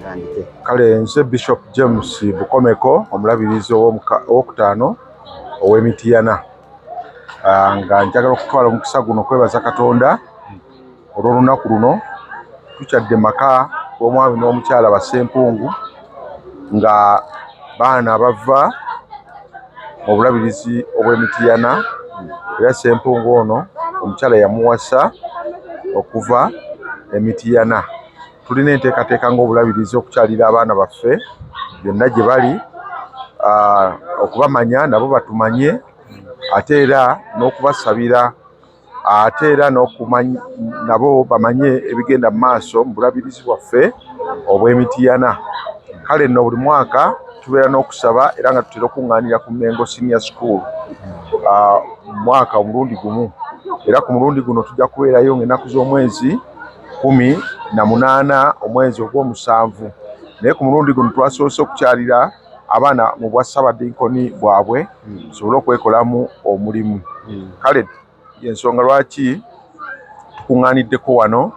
tutandike. Kale nze Bishop James Bukomeko omulabirizi owokutaano ow'Emityana. Nga njagala okutwala omukisa guno kwebaza Katonda olw'olunaku luno tukyadde maka g'omwami n'omukyala ba Ssempungu nga baana bava mu bulabirizi obw'Emityana era Ssempungu ono omukyala yamuwasa okuva Emityana. Tulina enteekateeka ng'obulabirizi okukyalira abaana baffe byonna gye bali, okubamanya nabo batumanye, ate era n'okubasabira, ate era nabo bamanye ebigenda mu maaso mu bulabirizi bwaffe obw'Emityana. Kale nno buli mwaka tubeera n'okusaba era nga tutera okuŋŋaanira ku Mengo Senior School mwaka omulundi gumu, era ku mulundi guno tujja kubeerayo ng'ennaku z'omwezi 18 omwezi ogw'omusanvu. Naye ku mulundi guno twasoose okukyalira abaana mu bwa Ssabadinkoni bwabwe tusobole okwekolamu omulimu. Kale y'ensonga lwaki tukuŋŋaaniddeko wano,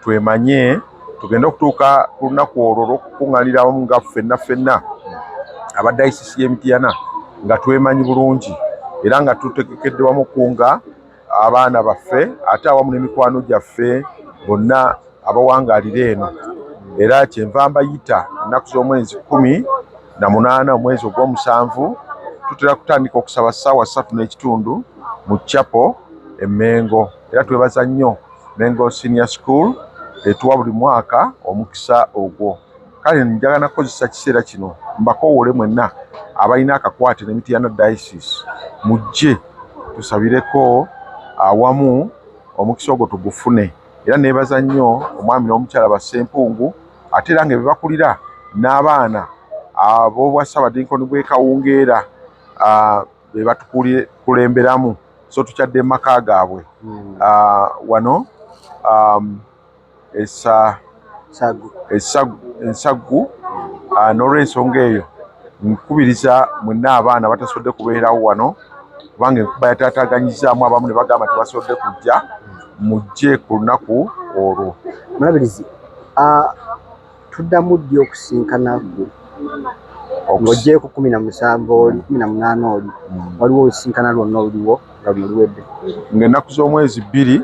twemanye tugende okutuuka ku lunaku olwo olw'okukuŋŋaanira awamu nga ffenna aba dayisisi y'Emityana nga twemanyi bulungi era nga tutegekedde wamu kunga abaana baffe ate awamu n'emikwano gyaffe bonna abawangaalira eno. Era kyenva mbayita ennaku z'omwezi 18 omwezi ogw'omusanvu tutera kutandika okusaba ssaawa 3:30 mu chapel e Mengo. Era twebaza nnyo Mengo Senior School etuwa buli mwaka omukisa ogwo. Kale njagala nakozesa kiseera kino mbakoowole mwenna abalina akakwate n'Emityana Diocese mujje tusabireko awamu omukisa ogwo tugufune. Era neebaza nnyo omwami n'omukyala ba Ssempungu ate era nga bebakulira n'abaana ab'obwa Ssabadinkoni bw'e Kawungeera be batukulemberamu, so tukyadde mu maka gaabwe wano Ensaggu. N'olw'ensonga eyo nkubiriza mwenna abaana batasobodde kubeerawo wano kubanga enkuba yataataaganyizaamu abamu ne bagamba tebasobodde kujja, mujje ku lunaku olwo. Mulabirizi, tuddamu ddi okusinkana ng'oggyeko 17 oli 18 oli waliwo olusinkana lwonna oluliwo nga luno luwedde? Ng'ennaku z'omwezi 2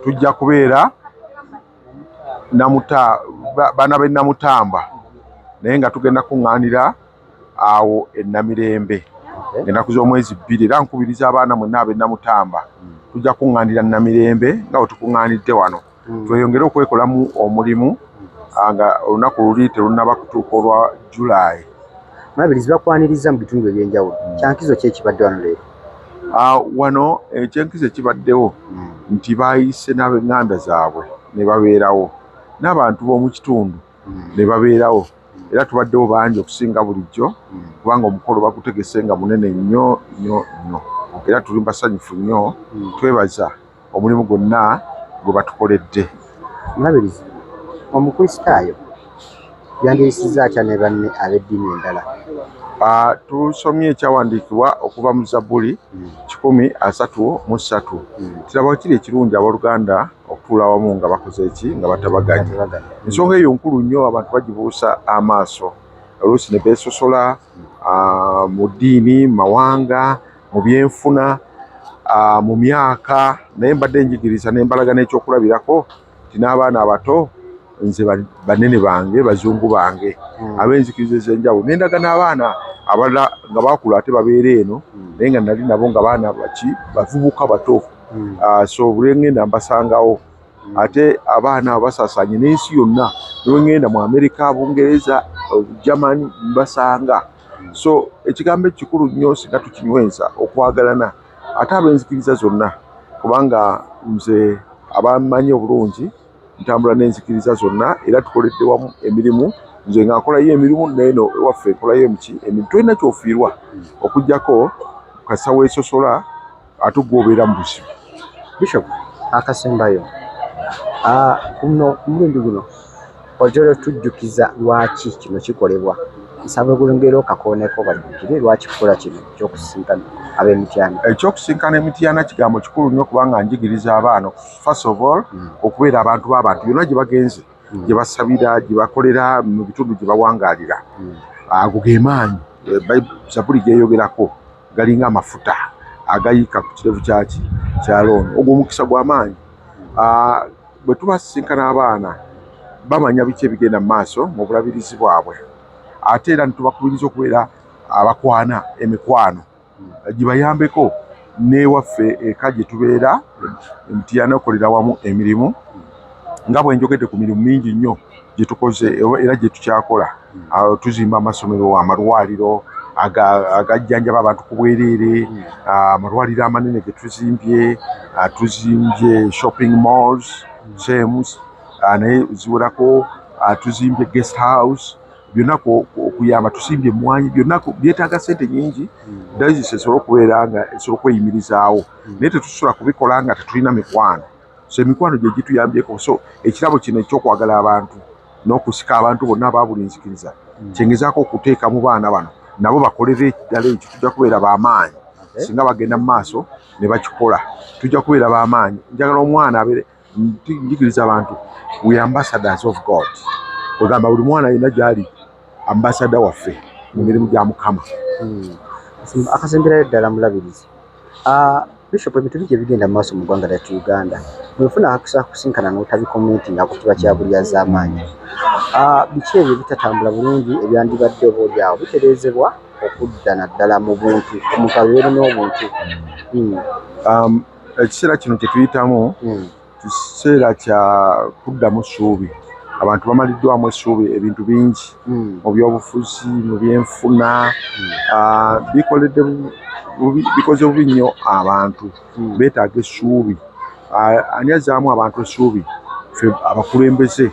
tujja kubeera baana b'e Namutamba naye nga tugenda kuŋŋaanira awo e Namirembe ng'ennaku z'omwezi 2. Era nkubiriza abaana mwenna ab'e Namutamba tujja kuŋŋaanira Namirembe nga bwe tukuŋŋaanidde wano, tweyongere okwekolamu omulimu nga olunaku luli terunnaba kutuuka olwa July. Mulabirizi bakwaniriza mu bitundu eby'enjawulo, kyankizo ki ekibadde wano leero? Wano ekyenkizo ekibaddewo nti baayise n'ab'eŋŋanda zaabwe ne babeerawo, n'abantu b'omu kitundu ne babeerawo, era tubaddewo bangi okusinga bulijjo kubanga omukolo bagutegese nga munene nnyo nnyo nnyo, era tuli basanyufu nnyo, twebaza omulimu gwonna gwe batukoledde. Mulabirizi, omukristaayo yandiyisizza atya ne banne ab'eddiini endala? Tusomye ekyawandiikibwa okuva mu Zabbuli 133. Kiraba kiri ekirungi abooluganda okutuula wamu nga bakoze eki, nga batabaganye. Ensonga eyo nkulu nnyo, abantu bagibuusa amaaso oluusi ne beesosola mu ddiini, mu mawanga, mu byenfuna, mu myaka, naye mbadde njigiriza ne mbalaga n'ekyokulabirako nti n'abaana abato nze banene bange, bazungu bange ab'enzikiriza ez'enjawulo. Nendaga n'abaana abalala nga baakula ate babeera eno naye nga nali nabo nga baana bavubuka bato, so buli ngenda mbasangawo. Ate abaana basaasaanye n'ensi yonna, ne ngenda mu Amerika, Bungereza, Germany mbasanga. So ekigambo ekikulu nnyo singa tukinyweza okwagalana ate ab'enzikiriza zonna, kubanga nze abamanyi obulungi ntambula n'enzikiriza zonna era tukoledde wamu emirimu. Nze nga nkolayo emirimu n'eno ewaffe nkolayo emirimu, tolina kyofiirwa okuggyako kasa weesosola ate gw'obeera mu buzibu. Bishop, akasembayo kuno omulundi guno ojja tujjukiza lwaki kino kikolebwa. Nsaba okulengera okakooneko bajjukire lwaki kukola kino ekyokusinkana ab'Emityana. Ekyokusinkana Emityana kigambo kikulu nnyo kubanga njigiriza abaana first of all okubeera abantu b'abantu byonna gye bagenze gye basabira gye bakolera mu bitundu gye bawangalira ago ge maanyi Zabuli gyeyogerako galinga amafuta agayika ku kirevu kya Alooni ogwo omukisa gw'amaanyi bwe tubasisinkana abaana bamanya biki ebigenda mu maaso mu bulabirizi bwabwe ate era netubakubiriza okubeera abakwana emikwano gibayambeko n'ewaffe eka gye tubeera Mutiana okolera wamu emirimu nga bwe njogedde ku mirimu mingi nnyo gye tukoze era gye tukyakola tuzimba amasomero amalwaliro agajjanjaba abantu ku bwereere amalwaliro amanene ge tuzimbye tuzimbye shopping malls James naye ziwerako tuzimbye guest house byonna okuyamba tusimbye emmwanyi byonna byetaaga ssente nyingi dayizisi esobola okubeera nga esobola okweyimirizaawo naye tetusobola kubikola nga tetulina mikwano so emikwano gye gituyambyeko so ekirabo kino ekyokwagala abantu n'okusika abantu bonna ababuli nzikiriza kyengezaako okuteeka mu baana bano nabo bakolere eddala ekyo tujja kubeera b'amaanyi singa bagenda mu maaso ne bakikola tujja kubeera b'amaanyi njagala omwana abeere njigiriza abantu we ambassadors of God ogamba buli mwana yenna gy'ali ambassador waffe mu mirimu gya Mukama. Akasemberayo ddala mulabirizi Bishop ebintu biki ebigenda mu maaso mu ggwanga lyattu Uganda bwefuna akusinkana n'otabikomenti nga kiba kyabulyaza amaanyi biki ebyo bitatambula bulungi ebyandibadde obaolyawo bitereezebwa okudda naddala mu buntu omuntu abeere n'obuntu ekiseera kino kye tuyitamu kiseera kya kuddamu ssuubi abantu bamaliddwamu essuubi ebintu bingi mu byobufuzi mu byenfuna bikoze bubi nnyo abantu beetaaga essuubi ani azzaamu abantu essuubi ffe abakulembeze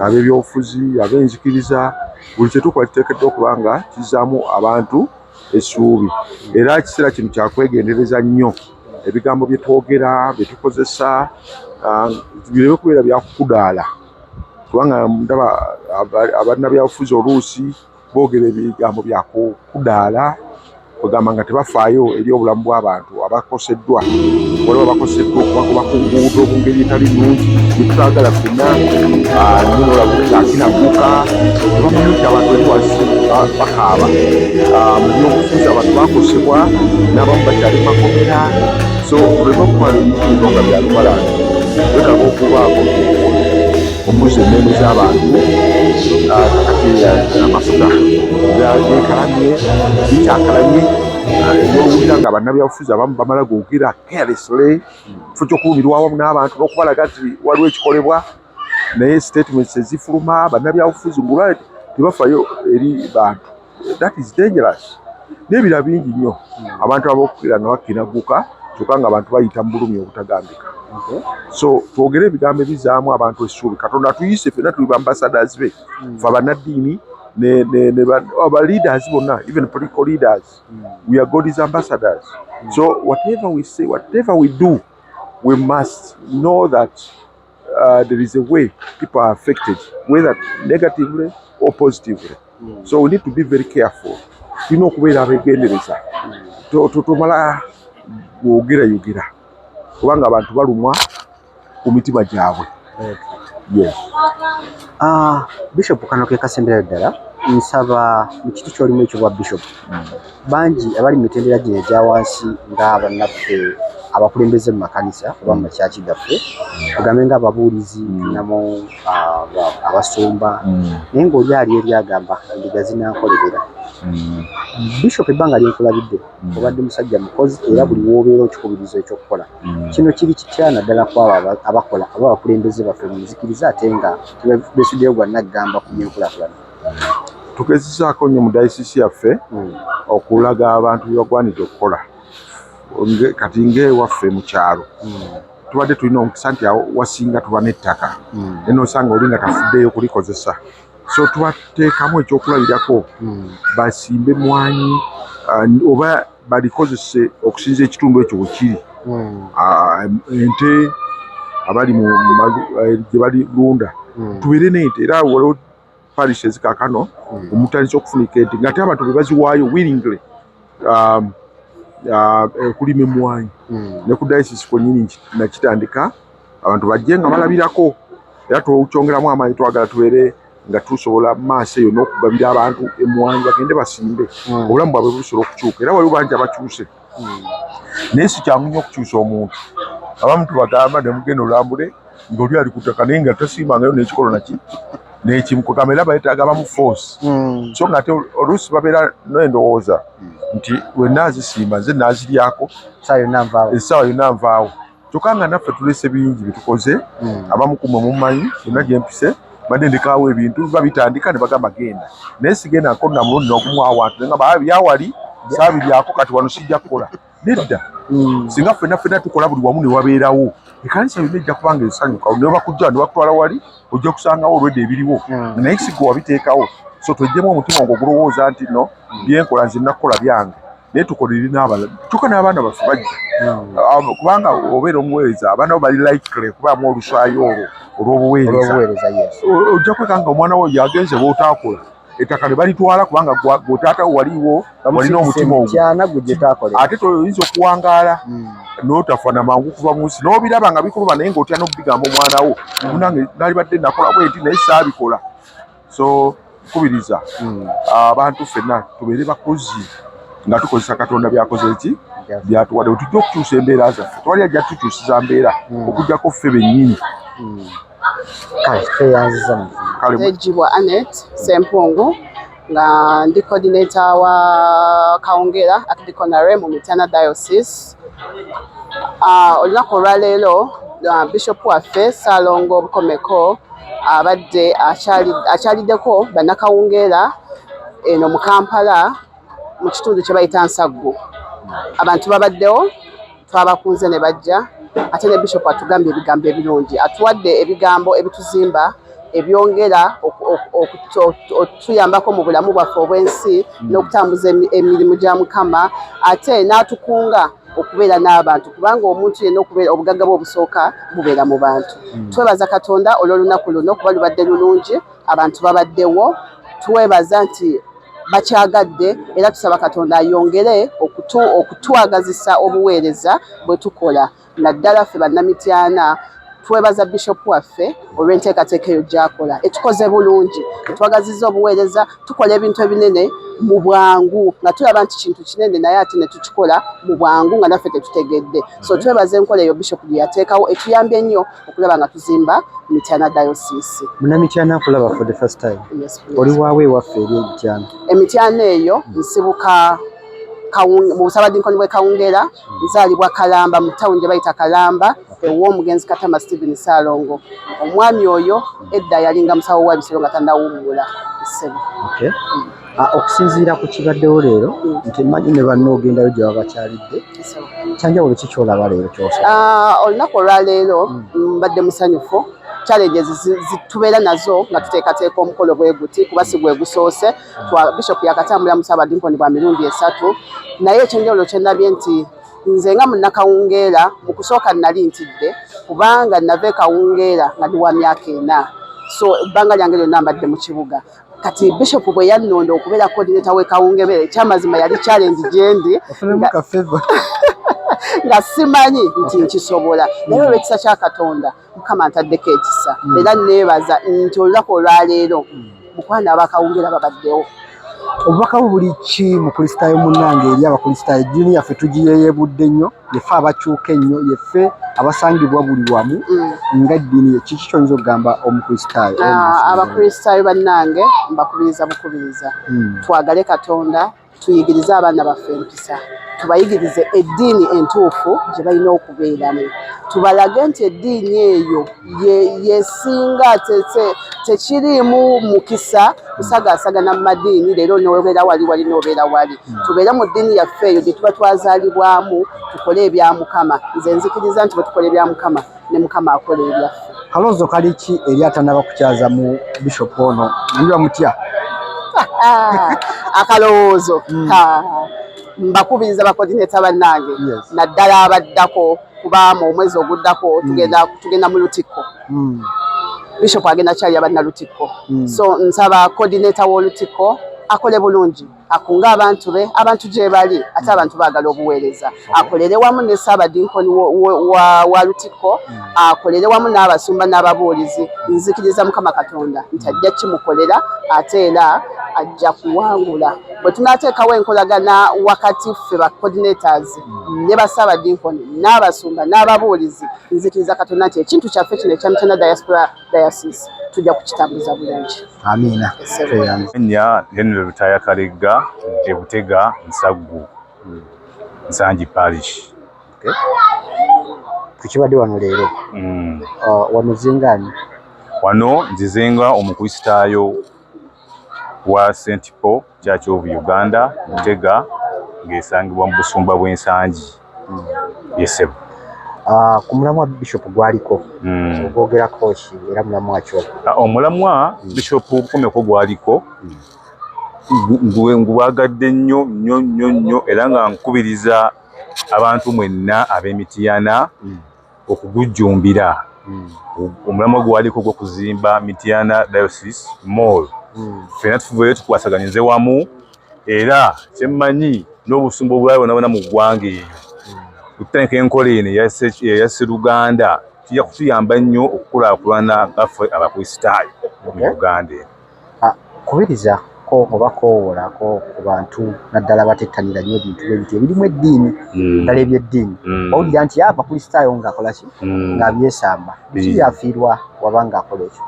ab'ebyobufuzi ab'enzikiriza buli kye tukola kiteekeddwa okuba nga kizzaamu abantu essuubi era ekiseera kino kyakwegendereza nnyo ebigambo bye twogera bye tukozesa bireme kubeera byakukudaala kubanga ndaba abannabyabufuzi oluusi boogera ebigambo byakukudaala kugamba nga tebafaayo eri obulamu bw'abantu abakoseddwa waliwo bakoseddwa okubakuba ku nguudo mu ngeri etali nnungi byetutagala ffenna akinaguka tebamanyi nti abantu eri wansi bakaaba mu byobufuzi abantu bakosebwa n'abamu bakyali makomera so olema okukola ebintu nga byalubalanga wetaaga okubaako okuza emmeeme z'abantu kati amafuta gekalamye bikyakalamye n'owulira nga bannabyabufuzi abamu bamala googera carelessly kifo ky'okubumirwa wamu n'abantu n'okubalaga nti waliwo ekikolebwa naye statements ezifuluma bannabyabufuzi ngulwa tebafaayo eri bantu that is dangerous n'ebira bingi nnyo abantu ab'okukira nga bakinaguka kyokka nga abantu bayita mu bulumi obutagambika so twogere ebigambo ebizaamu abantu essuubi Katonda tuyise ffenna tuli ambassadors be fe abannaddiini aba leaders bonna even political leaders we are God's ambassadors so whatever we say whatever we do we must know that there is a way people are affected whether negatively or positively so we need to be very careful tulina okubeera abeegendereza tomala bwogera kubanga abantu balumwa ku mitima gyabwe. Yes. Bishop kano ke kasemberayo ddala nsaba mu kitu ky'olimu ekyo bwa Bishop bangi abali mitendera gino egya wansi ng'abannaffe abakulembeze mu makanisa oba mu makyaki gaffe tugambe ng'ababuulizi tulinamu abasumba naye ng'oli ali eri agamba endiga zinankolerera Bishop ebbanga lyenkulabidde obadde musajja mukozi era buli w'obeera okikubirizo ekyokukola kino kiri kitya naddala kwabo abakola aba abakulembeze baffe mu nzikiriza ate nga besuddeyo gwannaggamba ku byenkulaakulana tugezesaako nnyo mu dayisisi yaffe okulaga abantu bye bagwanidde okukola kati ng'ewaffe mu kyalo tubadde tulina omukisa nti wasinga tuba n'ettaka naye n'osanga oli nga tafuddeyo kulikozesa so tubateekamu ekyokulabirako basimbe emmwanyi oba balikozese okusinza ekitundu ekyo bwe kiri ente abali gye balirunda tubeere n'ente era waliwo parish ezikaakano omutandisa okufunika ente ng'ate abantu be baziwaayo willingly okulima emmwanyi ne ku dayisisi kwennyini nakitandika abantu bajje nga balabirako era tukyongeramu amaanyi twagala tubeere nga tusobola maaso eyo n'okugabira abantu emwanyi bagende basimbe obulamu bwabwe busobola okukyuka era waliwo bangi abakyuse naye si kyangu nnyo okukyusa omuntu abamu tubagamba ne mugenda olambule ng'oli ali ku ttaka naye nga tasimbangayo n'ekikolo naki n'ekimukugamba era bayetaaga abamu force so nga ate oluusi babeera n'endowooza nti we naazisimba nze naaziryako essaawa yonna nvaawo kyokka nga naffe tulese bingi bitukoze abamu kumwe mumanyi yonna gye mpise badde ndekaawo ebintu biba bitandika ne bagamba genda naye sigenda nkonna mulundi n'okumuwa wantu naye ngamba byawali saabiryako kati wano sijja kukola nedda singa ffenna tukola buli wamu ne wabeerawo ekanisa yonna ejja kubanga esanyuka ne bakujja ne bakutwala wali ojja kusangawo olwedde ebiriwo naye sigwe wabiteekawo so twejjemu omutima ogwo ogulowooza nti no byenkola nze nakukola byange naye tukolere n'abalala kyokka n'abaana baffe bajja kubanga obeera omuweereza abaana bo bali likely kubaamu oluswayo olwo olw'obuweereza ojja kwekanga omwana wo yagenze bw'otaakola ettaka ne balitwala kubanga gw'otaatawo waliwo walina omutima ogwo ate toyinza okuwangaala n'otafana mangu kuva mu nsi n'obiraba nga bikuluba naye ng'otya n'okubigamba omwana wo munange nalibadde nakola bwenti naye saabikola so kubiriza abantu ffenna tubeere bakozi nga tukozesa Katonda byakoze ki byatuwadde tujja okukyusa embeera zaffe tewali ajja tukyusiza mbeera okugjako ffe bennyini Ejibwa Annette Sempungu nga ndi coordinator wa Kawungera Archdiaconry mu Mityana Diocese. Olunaku olwaleero Bishop waffe Ssalongo Bukomeko abadde akyaliddeko bannakawungeera eno mu Kampala mu kitundu kye bayita Nsaggu. Abantu babaddewo twabakunze ne bajja ate ne Bishop atugambye ebigambo ebirungi atuwadde ebigambo ebituzimba ebyongera okutuyambako mu bulamu bwaffe obw'ensi n'okutambuza emirimu gya Mukama ate n'atukunga okubeera n'abantu kubanga omuntu yenna okubeera obugagga bwe obusooka bubeera mu bantu. Twebaza Katonda olw'olunaku luno kuba lubadde lulungi abantu babaddewo twebaza nti bakyagadde era tusaba Katonda ayongere okutwagazisa obuweereza bwe tukola naddala ffe bannamityana twebaza Bishop waffe olw'enteekateeka eyo gy'akola etukoze bulungi etwagazizza obuweereza tukola ebintu ebinene mu bwangu nga tulaba nti kintu kinene naye ate ne tukikola mu bwangu nga naffe tetutegedde so twebaza enkola eyo Bishop gye yateekawo etuyambye nnyo okulaba nga tuzimba Mityana Diocese. Munnamityana akulaba for the first time. Yes, oli waawe ewaffe eri Emityana? Emityana eyo nsibuka mu Busabadinkoni bw'e Kawungera nzaalibwa Kalamba mu ttawuni gye bayita Kalamba ew'omugenzi Katama Stephen Ssalongo. Omwami oyo edda yalinga musawo wa Bisiro nga tannawummula ssebo. Okay. Okusinziira ku kibaddewo leero nti mmanyi ne banno ogendayo gye babakyalidde kyanjawulo ki ky'olaba leero ky'osaba? Olunaku olwaleero mbadde musanyufu challenges zitubeera nazo nga tuteekateeka omukolo bwe guti kuba si gwe gusoose Bishop yakatambula mu Ssabadinkoni bwa mirundi 3 naye ekyenjawulo kye ndabye nti nze nga munnakawungeera mu kusooka nali ntidde kubanga nava Kawungeera nga ndi wa myaka 4 so ebbanga lyange lyonna mbadde mu kibuga kati Bishop bwe yannonda okubeera coordinator w'e Kawungeera ekyamazima yali challenge gyendi nga simanyi nti nkisobola naye olw'ekisa kya Katonda Mukama antaddeko ekisa era neebaza nti olunaku olwaleero mukwana abakawungeera babaddewo. Obubaka buli ki mu Kristaayo munnange eri abakristaayo eddiini yaffe tugiyeeyebudde nnyo yeffe abakyuka ennyo yeffe abasangibwa buli wamu nga eddiini kiki ky'oyinza okugamba omukristaayo? Abakristaayo bannange mbakubiriza bukubiriza twagale Katonda tuyigirize abaana baffe empisa tubayigirize eddiini entuufu gye balina okubeeramu tubalage nti eddiini eyo yesinga tekirimu mukisa kusagaasagana mu madiini leero n'obeera wali n'obeera wali tubeere mu ddiini yaffe eyo gye tuba twazaalibwamu tukole ebya Mukama nze nzikiriza nti bwe tukola ebya Mukama ne Mukama akola ebyaffe. Kaloozo kali ki eri atanaba kukyaza mu Bishop ono ndiba mutya? Akalowoozo mbakubiriza bakoordinator bannange naddala abaddako kuba mu omwezi oguddako tugenda mu Lutikko Bishop agenda kyali abanna Lutikko so nsaba coordinator w'Olutikko akole bulungi akunga abantu be abantu gye bali ate abantu baagala obuweereza akolere wamu ne Ssaabadinkoni wa Lutikko akolere wamu n'abasumba n'ababuulizi nzikiriza Mukama Katonda nti ajja kimukolera ate era ajja kuwangula bwe tunaateekawo enkolagana wakati ffe ba coordinators ne ba Ssaabadinkoni n'abasumba n'ababuulizi nzikiriza Katonda nti ekintu kyaffe kino ekya Mityana Diaspora Diocese tujja kukitambuza bulungi. Amiina. Nya Henry Lutaya Kalegga e Butega Nsaggu Nsangi Parish. Okay. Tukibadde wano leero. Wano zingani? Wano nzizenga omukristaayo wa St. Paul Church of Uganda Butega ng'esangibwa mu busumba bw'Ensangi. Yesebo. Ku mulamwa Bishop gwaliko ogwogerako ki era mulamwa ki? Omulamwa Bishop Komeko gwaliko ngwagadde nnyo era nga nkubiriza abantu mwenna ab'Emityana okugujjumbira. Omulamwa gwaliko gw'okuzimba Mityana Diocese Mall. Ffenna tufubeeyo tukwasaganize wamu era kyemmanyi n'obusumba obulala bwonna mu ggwanga eyo. Kutanka enkola eno eya Sseruganda kijja kutuyamba nnyo okukulaakulana gaffe abakristaayo mu Uganda. Kubiriza ko oba kowoolako ku bantu naddala batettanira nnyo ebintu bwebityo ebirimu eddiini ddala ebyeddiini owulira nti abakristaayo ng'akola ki ng'abyesamba biki byafiirwa waba ng'akola ekyo?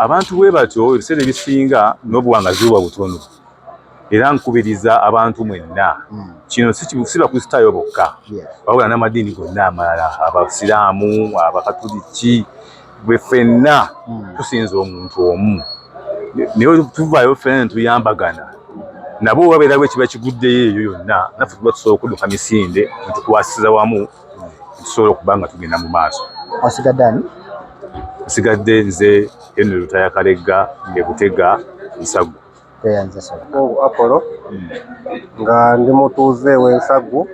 Abantu bwe batyo ebiseera ebisinga n'obuwangazi bwa butono era nkubiriza abantu mwenna kino si bakristaayo bokka wabula n'amadiini gonna amalala abasiraamu abakatuliki bwe ffenna tusinza omuntu omu naye tuvaayo ffenna netuyambagana nabo babeera bwe kiba kiguddeyo eyo yonna naffe tuba tusobola okudduka misinde netukwasiza wamu tusobola okuba nga tugenda mu maaso. Osigadde ani? Nsigadde nze Henry Lutaya Kalegga e Butega Nsaggu. Apollo nga ndi mutuuze w'Ensaggu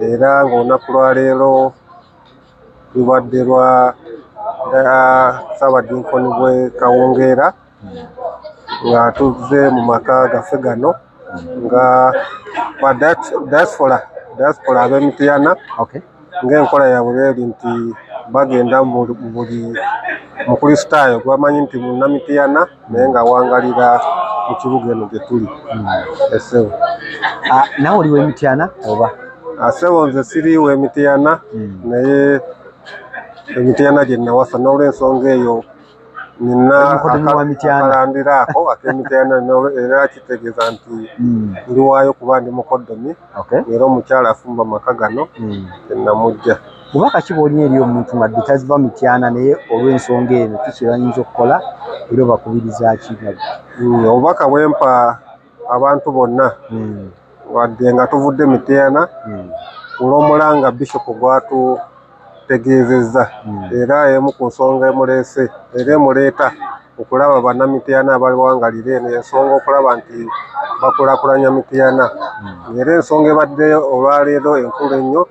era ng'olunaku lwa leero lubadde lwa Ssaabadinkoni bwe Kawungeera nga tuzze mu maka gaffe gano nga ba diaspora ab'Emityana ng'enkola yaabwe bweri nti bagenda mu buli mukristaayo gwamanyi nti munnamityana naye ng'awangalira mu kibuga eno gye tuli. Essebo. Nawe oli w'Emityana oba? Ssebo nze siri w'Emityana naye Emityana gye nawasa n'olw'ensonga eyo nina akalandira ako ak'Emityana era kitegeeza nti ndiwaayo kuba ndi mukoddomi era omukyala afumba maka gano namujja. Bubaka ki bw'olina eri omuntu nga taziva Mityana naye olw'ensonga eno kiki bayinza okukola era obakubiriza ki? Obubaka bwe mpa abantu bonna wadde nga tuvudde Mityana olw'omulanga Bishop gwatutegeezezza era emu ku nsonga emuleese era emuleeta okulaba bannamityana abawangalira eno ensonga okulaba nti bakulaakulanya Mityana era ensonga ebadde olwaleero enkulu ennyo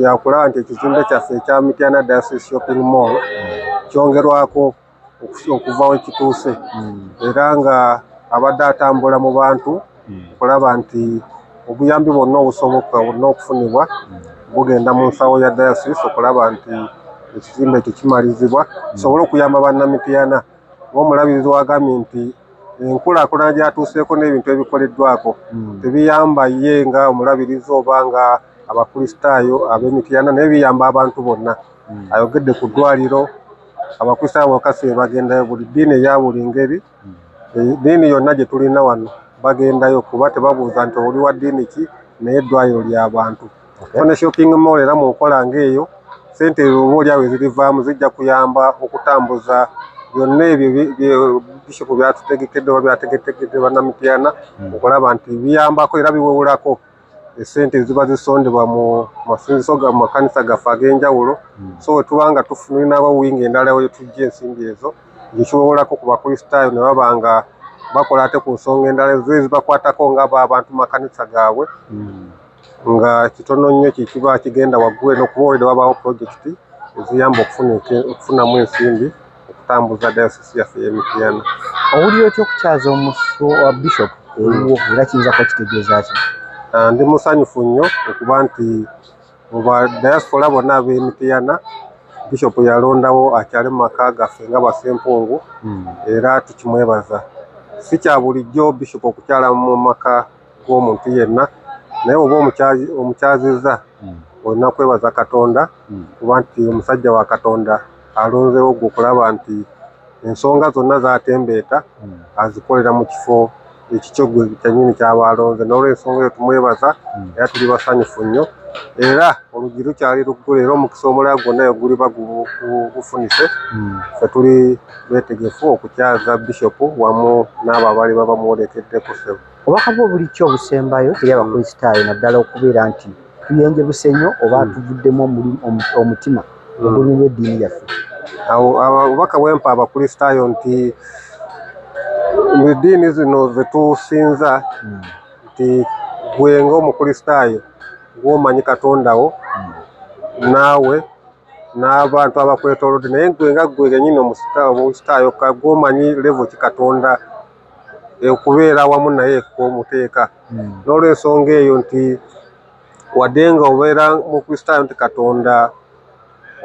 yakulaba nti ekizimbe kyaffe ekya Mityana Diocese Shopping Mall kyongerwako okuva we kituuse era nga abadde atambula mu bantu okulaba nti obuyambi bwonna obusoboka bwonna okufunibwa bugenda mu nsawo ya Diocese okulaba nti ekizimbe ekyo kimalizibwa kisobole okuyamba bannamityana. Ng'omulabirizi wagambye nti enkulaakulana gyatuuseeko n'ebintu ebikoleddwako tebiyamba ye nga omulabirizi oba nga abakristaayo ab'Emityana naye biyamba abantu bonna. Ayogedde ku ddwaliro abakristaayo bokasi bagendayo buli ddiini eya buli ngeri eddiini yonna gye tulina wano bagendayo kuba tebabuuza nti oli wa ddiini ki naye eddwaliro ly'abantu. So ne shopping mall era mu nkola ng'eyo ssente oboolyawo ezirivaamu zijja kuyamba okutambuza byonna ebyo Bishop byatutegekedde oba byategekedde bannamityana okulaba nti biyambako era biwewulako essente ziba zisondebwa mu masinzizo ga makanisa gaffe ag'enjawulo. So we tuba nga tufunirawo wingi endala we tujja ensimbi ezo zikiwewulako ku bakristaayo ne baba nga bakola ate ku nsonga endala zibakwatako nga abantu makanisa gaabwe nga kitono nnyo kikiba kigenda waggulu n'okuba wabaawo pulojekiti eziyamba okufunamu ensimbi okutambuza Diocese yaffe y'Emityana. Owulira otya okukyaza omusu wa Bishop eriwo era kiyinza kuba kitegeeza ki? Ndi musanyufu nnyo okuba nti mu ba diaspora bonna ab'Emityana Bishop yalondawo akyale mu maka gaffe nga Basempungu era tukimwebaza. Si kya bulijjo Bishop okukyala mu maka g'omuntu yenna, naye oba omukyazizza olina kwebaza Katonda kuba nti omusajja wa Katonda alonzeewo gwe okulaba nti ensonga zonna z'atembeeta azikolera mu kifo ekikyo gwe kyennyini ky'aba alonze. N'olw'ensonga eyo tumwebaza era tuli basanyufu nnyo, era oluggi lukyali luggule era omukisa omulala gwonna guliba gufunise. Ffe tuli beetegefu okukyaza Bishop wamu n'abo abaali bamuwolekeddeko ssebo. Obubaka bwo bulikyo obusembayo eri abakristaayo naddala okubeera nti tuyenjebuse nnyo oba tuvuddemu omutima ogulumya eddiini yaffe? Obubaka bwempa abakristaayo nti mu ddiini zino ze tusinza nti gwe ng'omukristaayo gw'omanyi Katonda wo naawe n'abantu abakwetoolodde, naye gwe nga gwe kennyini omusitaayo gw'omanyi levo ki Katonda okubeera awamu naye kw'omuteeka. N'olw'ensonga eyo nti wadde nga obeera mukristaayo nti Katonda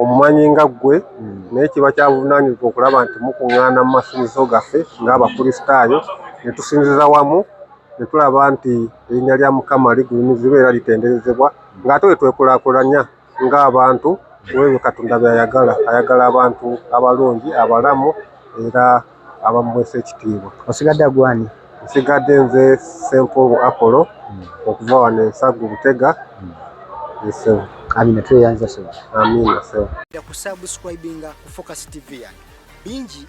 omumanyi nga ggwe, naye kiba kya buvunaanyizibwa okulaba nti mukuŋŋaana mu masinzizo gaffe ng'abakristaayo ne tusinziza wamu ne tulaba nti erinnya lya Mukama ligulumizibwa era litenderezebwa, ng'ate we twekulaakulanya ng'abantu webyo Katonda by'ayagala. Ayagala abantu abalungi, abalamu era abamwesa ekitiibwa. Osigadde agwani? Nsigadde nze Sempungu Apollo okuva wano Ensaggu Butega. Nsebo. Amina, tweyanza ssebo. Amina ssebo. Kusubscribinga ku Focus TV yange. Bingi